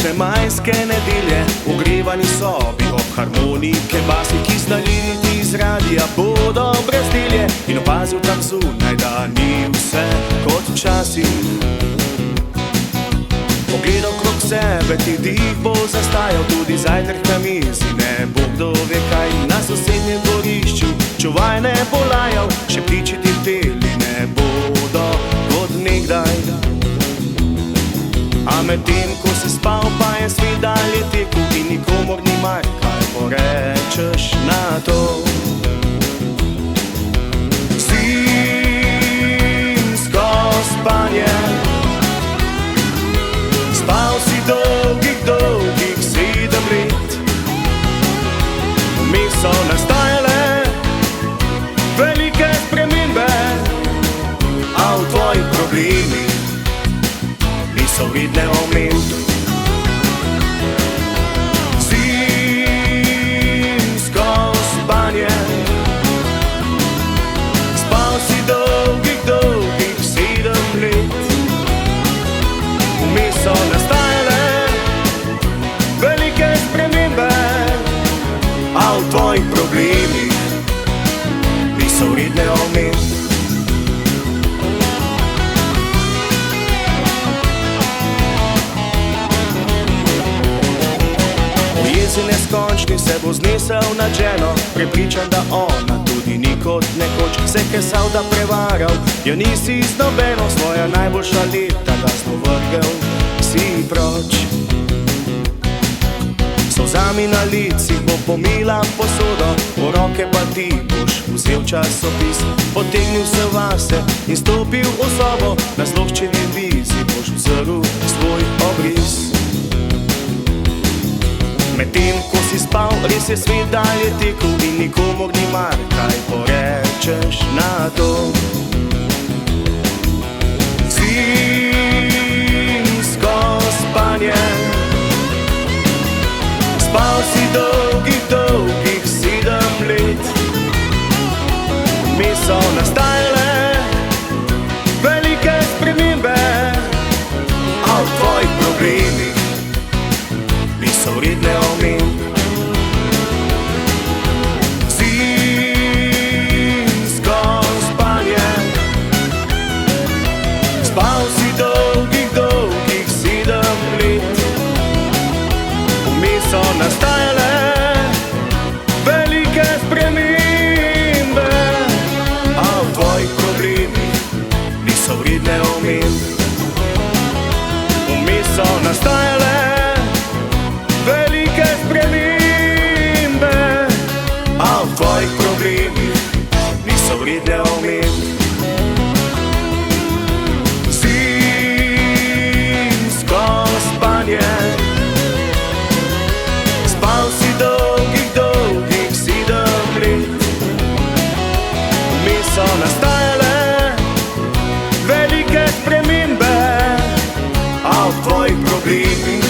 sončne majske nedelje, ogrevani sobi ob harmonike basi, ki znaliti iz radija bodo brezdelje. In opazil tam zunaj, da ni vse kot včasih. Pogledal krog sebe, ti dih bo zastajal, tudi zajtrk na mizi, ne bo kdo ve kaj. Na sosednjem dvorišču čuvaj ne bo lajal, še ptiči ti peli ne bodo kot nekdaj. A medtem, ko si spal, pa je svet dalje tekel in nikomor ni mar, kaj porečeš na to. Zimsko spanje, spal si dolgih 7 let. Vmes so nastajale velike spremembe, a v tvojih problemih niso vidne omemb. Zimsko spanje, spal si dolgih 7 let. Vmes so nastajale velike spremembe, a v tvojih problemih niso vidne omemb. Neskončni se bo znesel nad ženo, prepričan, da ona tudi ni kot nekoč. Se kesal, da prevaral, jo nisi z nobeno, svoja najboljša leta ga zlovrgel si proč. Solzami na licih bo pomila posodo, v roke pa ti boš vzel časopis. Potegnil se vase in stopil v sobo, na zloščeni vizi boš vzrl svoj obris. Medtem, ko si spal, res je svet dalje tekel in nikomor ni mar, kaj porečeš na to. Zimsko spanje, spal si dolgih 7 let. Vmes so nastajale velike spremembe, a v tvojih problemih niso vredne omemb. Zimsko spanje, spal si dolgih 7 let. Vmes so nastajale velike spremembe, a v tvojih problemih niso vredne omemb. Vmes so nastajale velike spremembe, a v tvojih problemih niso vredne omemb. Zimsko spanje, spal si dolgih 7 let. Vmes so nastajale velike spremembe, a v tvojih problemih